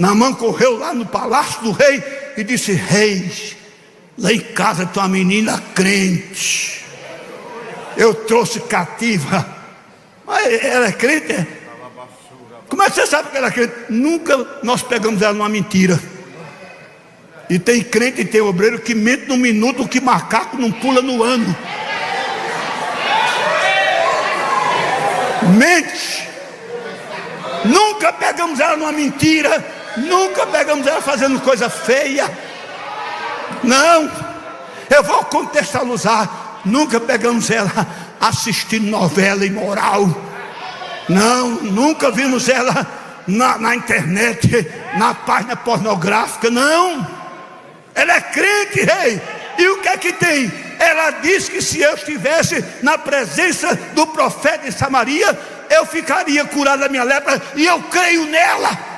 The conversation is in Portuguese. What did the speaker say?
Naamã correu lá no palácio do rei e disse: rei, lá em casa tem uma menina crente, eu trouxe cativa. Mas ela é crente? É? Como é que você sabe que ela é crente? Nunca nós pegamos ela numa mentira. E tem crente e tem obreiro que mente no minuto que macaco não pula no ano. Mente. Nunca pegamos ela numa mentira. Nunca pegamos ela fazendo coisa feia. Não. Eu vou contextualizar. Nunca pegamos ela assistindo novela imoral. Não, nunca vimos ela na internet, na página pornográfica. Não. Ela é crente, rei. E o que é que tem? Ela diz que se eu estivesse na presença do profeta em Samaria, eu ficaria curado da minha lepra. E eu creio nela.